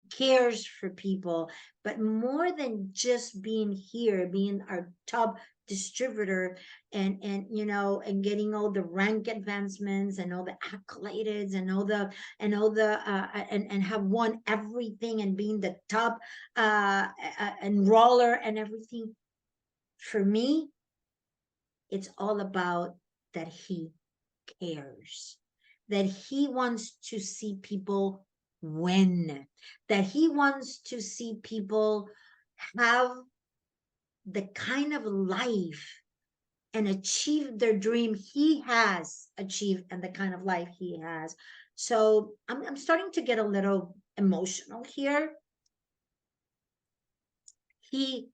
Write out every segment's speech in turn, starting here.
cares for people. But more than just being here, being our top distributor, and getting all the rank advancements and all the accolades and have won everything and being the top enroller and everything. For me, it's all about that he cares, that he wants to see people win, that he wants to see people have the kind of life and achieve their dream he has achieved and the kind of life he has. So I'm starting to get a little emotional here. He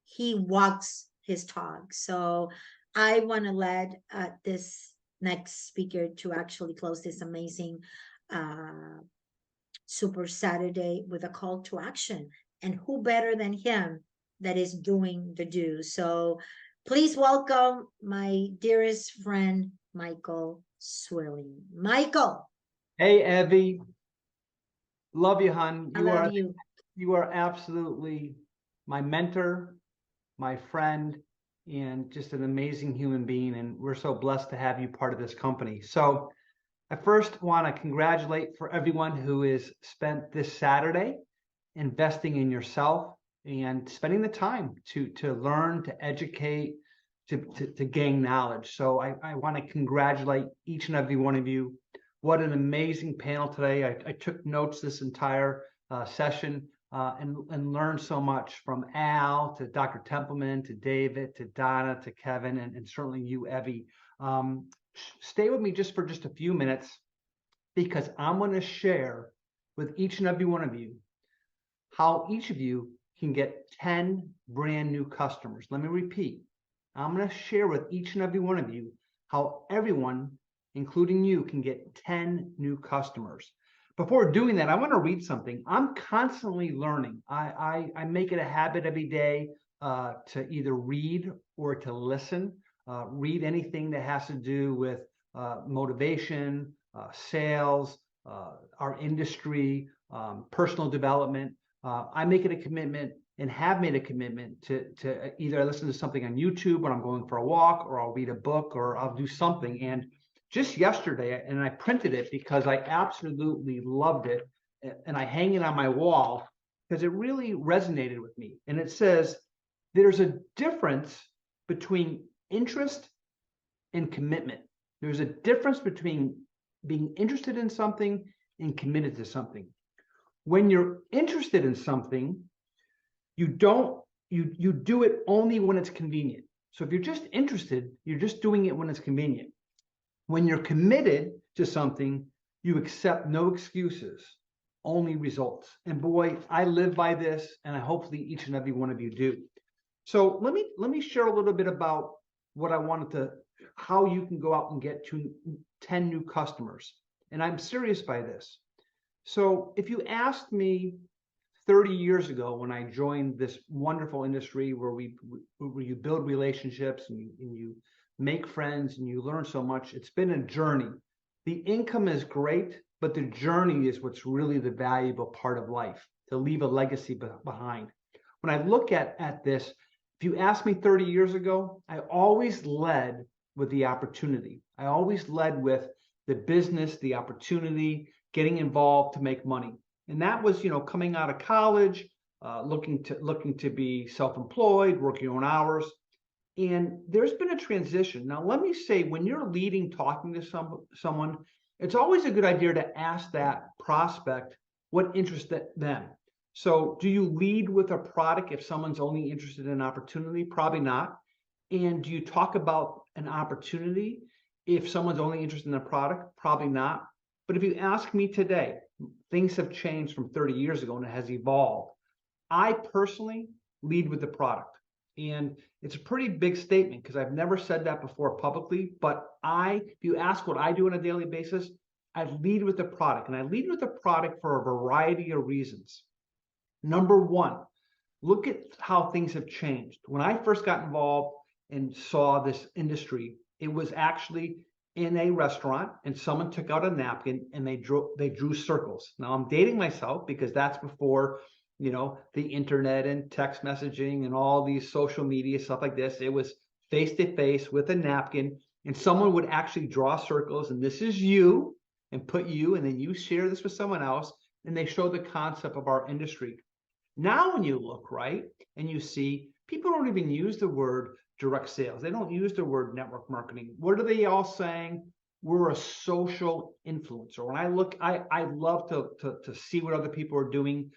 he walks his talk. So I want to let this next speaker to actually close this amazing uh, Super Saturday with a call to action. And who better than him that is doing the do? So please welcome my dearest friend, Michael Swilling. Michael, Hey, Evie. Love you, hon. I love you. You are absolutely my mentor, my friend, and just an amazing human being. And we're so blessed to have you part of this company. So I first want to congratulate for everyone who has spent this Saturday investing in yourself and spending the time to learn, to educate, to gain knowledge. So I want to congratulate each and every one of you. What an amazing panel today. I took notes this entire session and learned so much from Al to Dr. Templeman to David to Donna to Kevin and certainly you, Evie. Stay with me just for just a few minutes because I'm going to share with each and every one of you how each of you can get 10 brand new customers. Let me repeat. I'm going to share with each and every one of you how everyone, including you, can get 10 new customers. Before doing that, I want to read something. I'm constantly learning. I make it a habit every day to either read or to listen. Read anything that has to do with motivation, sales, our industry, personal development. I make it a commitment and have made a commitment to either listen to something on YouTube when I'm going for a walk, or I'll read a book, or I'll do something. And just yesterday, and I printed it because I absolutely loved it, and I hang it on my wall because it really resonated with me. And it says, there's a difference between interest and commitment. There's a difference between being interested in something and committed to something. When you're interested in something, you do it only when it's convenient. So if you're just interested, you're just doing it when it's convenient. When you're committed to something, you accept no excuses, only results. And boy, I live by this, and I hopefully each and every one of you do. So let me share a little bit about what I wanted to, how you can go out and get to 10 new customers. And I'm serious by this. So if you asked me 30 years ago when I joined this wonderful industry where you build relationships and you make friends and you learn so much, it's been a journey. The income is great, but the journey is what's really the valuable part of life, to leave a legacy behind. When I look at this, if you asked me 30 years ago, I always led with the opportunity. I always led with the business, the opportunity, getting involved to make money. And that was, coming out of college, looking to be self-employed, working your own hours. And there's been a transition. Now, let me say, when you're leading, talking to someone, it's always a good idea to ask that prospect what interests them. So do you lead with a product if someone's only interested in an opportunity? Probably not. And do you talk about an opportunity if someone's only interested in a product? Probably not. But if you ask me today, things have changed from 30 years ago and it has evolved. I personally lead with the product. And it's a pretty big statement because I've never said that before publicly, but if you ask what I do on a daily basis, I lead with the product. And I lead with the product for a variety of reasons. Number one, look at how things have changed. When I first got involved and saw this industry, it was actually in a restaurant and someone took out a napkin and they drew circles. Now I'm dating myself because that's before, the internet and text messaging and all these social media stuff like this. It was face to face with a napkin, and someone would actually draw circles, and this is you, and put you, and then you share this with someone else, and they show the concept of our industry. Now, when you look, right, and you see people don't even use the word direct sales. They don't use the word network marketing. What are they all saying? We're a social influencer. When I look, I love to see what other people are doing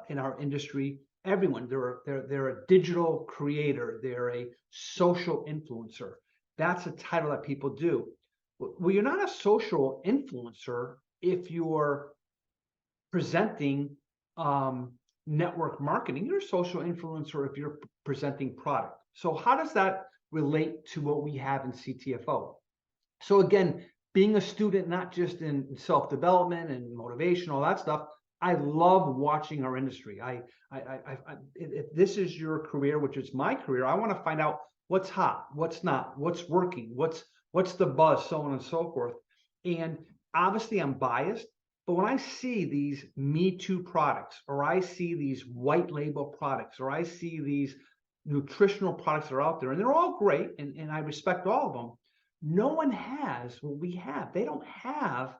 in our industry. Everyone, they're a digital creator. They're a social influencer. That's a title that people do. Well, you're not a social influencer if you're presenting network marketing. You're a social influencer if you're presenting product. So how does that relate to what we have in CTFO? So again, being a student, not just in self-development and motivation, all that stuff, I love watching our industry. If this is your career, which is my career, I want to find out what's hot, what's not, what's working, what's the buzz, so on and so forth. And obviously I'm biased, but when I see these Me Too products, or I see these white label products, or I see these nutritional products that are out there, and they're all great, and I respect all of them, no one has what we have. They don't have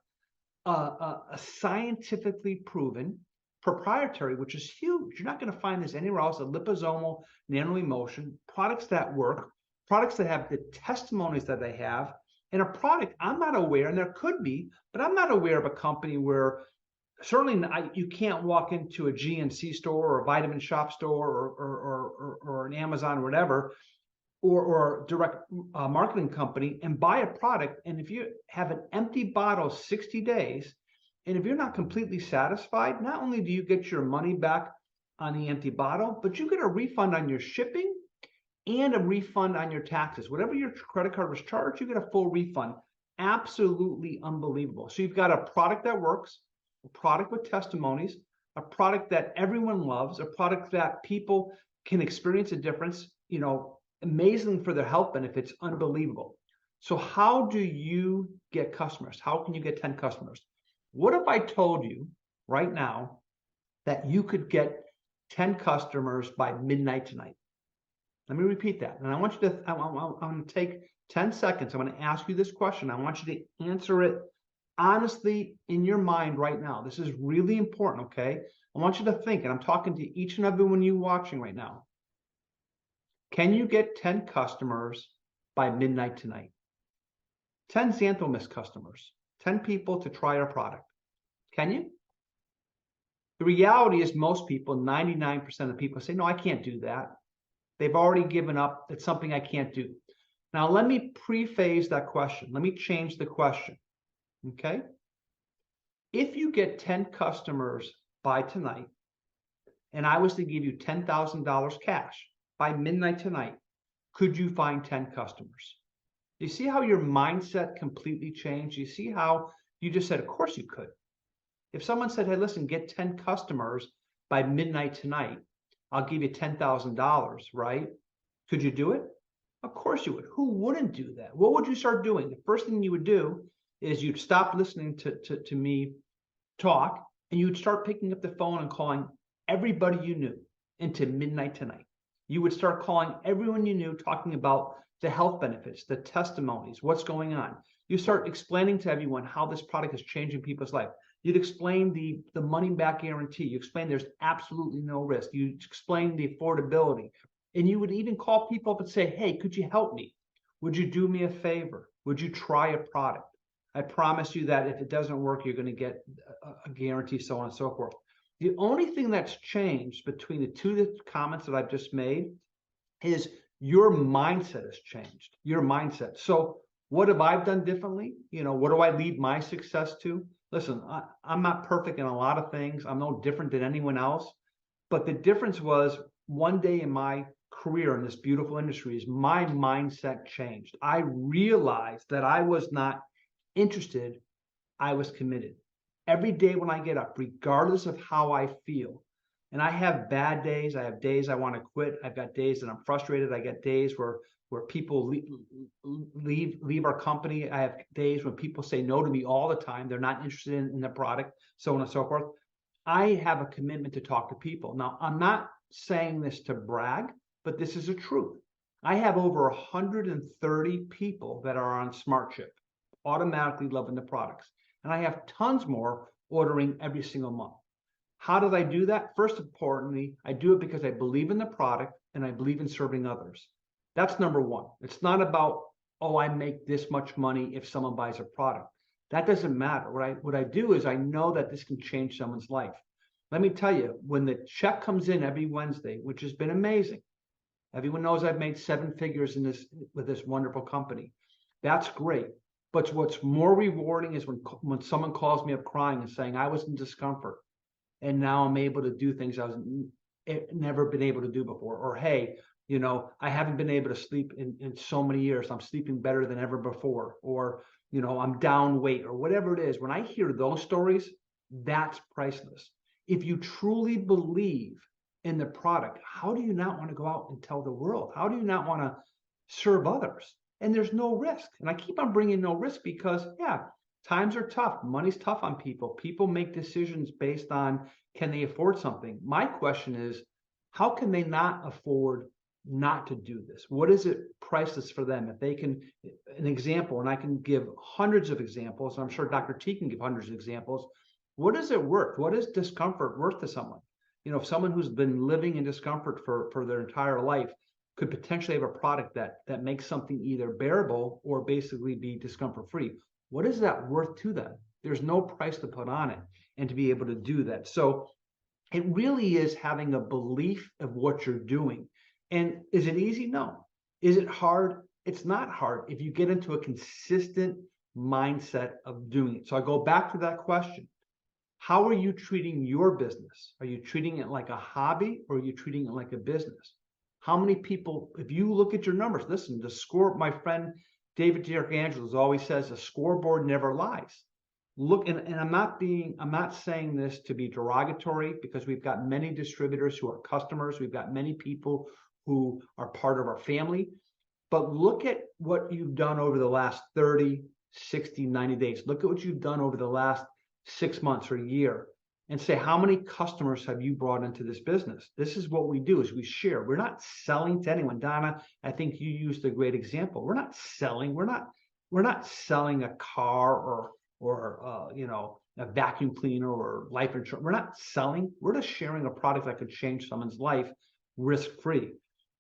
a scientifically proven proprietary, which is huge. You're not going to find this anywhere else. A liposomal nano emulsion, products that work, products that have the testimonies that they have, and a product I'm not aware, and there could be, but I'm not aware of a company where certainly you can't walk into a GNC store or a Vitamin Shop store or an Amazon or whatever, or direct marketing company and buy a product. And if you have an empty bottle 60 days, and if you're not completely satisfied, not only do you get your money back on the empty bottle, but you get a refund on your shipping and a refund on your taxes. Whatever your credit card was charged, you get a full refund. Absolutely unbelievable. So you've got a product that works, a product with testimonies, a product that everyone loves, a product that people can experience a difference, amazing for their health benefits, unbelievable. So how do you get customers? How can you get 10 customers? What if I told you right now that you could get 10 customers by midnight tonight? Let me repeat that. And I want you to, I'm going to take 10 seconds. I'm going to ask you this question. I want you to answer it honestly in your mind right now. This is really important, okay? I want you to think, and I'm talking to each and every one of you watching right now. Can you get 10 customers by midnight tonight? 10 Xanthomist customers, 10 people to try our product. Can you? The reality is most people, 99% of people say, no, I can't do that. They've already given up. It's something I can't do. Now, let me prephase that question. Let me change the question, okay? If you get 10 customers by tonight, and I was to give you $10,000 cash by midnight tonight, could you find 10 customers? You see how your mindset completely changed? You see how you just said, of course you could. If someone said, hey, listen, get 10 customers by midnight tonight, I'll give you $10,000, right? Could you do it? Of course you would. Who wouldn't do that? What would you start doing? The first thing you would do is you'd stop listening to me talk, and you'd start picking up the phone and calling everybody you knew into midnight tonight. You would start calling everyone you knew, talking about the health benefits, the testimonies, what's going on. You start explaining to everyone how this product is changing people's life. You'd explain the money back guarantee. You explain there's absolutely no risk. You explain the affordability. And you would even call people up and say, hey, could you help me? Would you do me a favor? Would you try a product? I promise you that if it doesn't work, you're going to get a guarantee, so on and so forth. The only thing that's changed between the two comments that I've just made is your mindset has changed, your mindset. So what have I done differently? What do I lead my success to? Listen, I'm not perfect in a lot of things. I'm no different than anyone else. But the difference was one day in my career in this beautiful industry is my mindset changed. I realized that I was not interested, I was committed. Every day when I get up, regardless of how I feel, and I have bad days, I have days I want to quit, I've got days that I'm frustrated, I got days where where people leave our company. I have days when people say no to me all the time. They're not interested in the product, so on and so forth. I have a commitment to talk to people. Now, I'm not saying this to brag, but this is a truth. I have over 130 people that are on SmartShip, automatically loving the products. And I have tons more ordering every single month. How did I do that? First, importantly, I do it because I believe in the product and I believe in serving others. That's number one. It's not about, oh, I make this much money if someone buys a product. That doesn't matter. What I do is I know that this can change someone's life. Let me tell you, when the check comes in every Wednesday, which has been amazing, everyone knows I've made 7 figures in this with this wonderful company. That's great. But what's more rewarding is when someone calls me up crying and saying, I was in discomfort and now I'm able to do things I was never been able to do before. Or, hey, I haven't been able to sleep in so many years. I'm sleeping better than ever before. Or, I'm down weight or whatever it is. When I hear those stories, that's priceless. If you truly believe in the product, how do you not want to go out and tell the world? How do you not want to serve others? And there's no risk. And I keep on bringing no risk because, yeah, times are tough. Money's tough on people. People make decisions based on, can they afford something? My question is, how can they not afford not to do this? What is it priceless for them? If they can, an example, and I can give hundreds of examples, I'm sure Dr. T can give hundreds of examples. What is it worth? What is discomfort worth to someone? If someone who's been living in discomfort for their entire life could potentially have a product that makes something either bearable or basically be discomfort free, what is that worth to them? There's no price to put on it, and to be able to do that. So it really is having a belief of what you're doing. And is it easy? No. Is it hard? It's not hard if you get into a consistent mindset of doing it. So I go back to that question. How are you treating your business? Are you treating it like a hobby or are you treating it like a business? How many people, if you look at your numbers, listen, the score, my friend David DiArcangelo always says, a scoreboard never lies. Look, and I'm not saying this to be derogatory, because we've got many distributors who are customers. We've got many people who are part of our family. But look at what you've done over the last 30, 60, 90 days. Look at what you've done over the last 6 months or a year, and say, how many customers have you brought into this business? This is what we do, is we share. We're not selling to anyone. Donna, I think you used a great example. We're not selling. We're not selling a car or a vacuum cleaner or life insurance. We're not selling. We're just sharing a product that could change someone's life risk-free.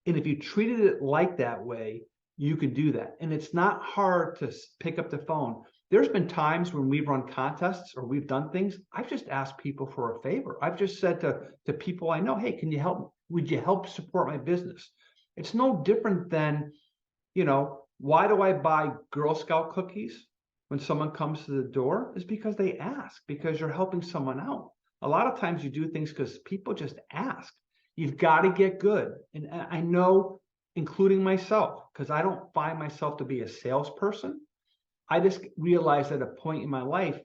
And if you treated it like that way, you could do that. And it's not hard to pick up the phone. There's been times when we've run contests or we've done things, I've just asked people for a favor. I've just said to people I know, hey, can you help? Would you help support my business? It's no different than, why do I buy Girl Scout cookies when someone comes to the door? Is because they ask, because you're helping someone out. A lot of times you do things because people just ask. You've got to get good. And I know, including myself, because I don't find myself to be a salesperson. I just realized at a point in my life,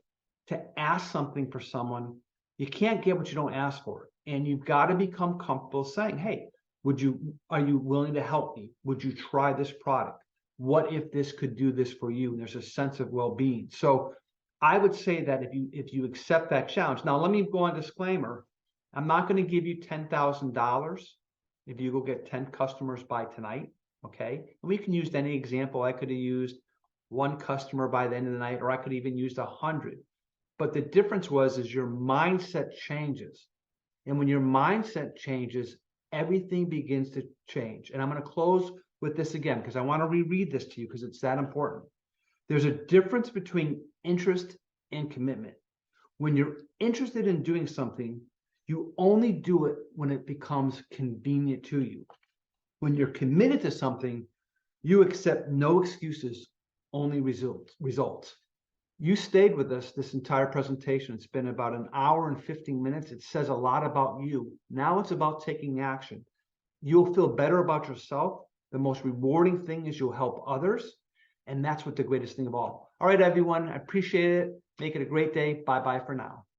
to ask something for someone, you can't get what you don't ask for. And you've got to become comfortable saying, hey, are you willing to help me? Would you try this product? What if this could do this for you? And there's a sense of well-being. So I would say that if you accept that challenge. Now, let me go on disclaimer. I'm not going to give you $10,000 if you go get 10 customers by tonight. Okay. And we can use any example. I could have used 1 customer by the end of the night, or I could even use 100. But the difference is your mindset changes. And when your mindset changes, everything begins to change. And I'm going to close with this again, because I want to reread this to you because it's that important. There's a difference between interest and commitment. When you're interested in doing something, you only do it when it becomes convenient to you. When you're committed to something, you accept no excuses, only results. You stayed with us this entire presentation. It's been about an hour and 15 minutes. It says a lot about you. Now it's about taking action. You'll feel better about yourself. The most rewarding thing is you'll help others. And that's what the greatest thing of all. All right, everyone. I appreciate it. Make it a great day. Bye-bye for now.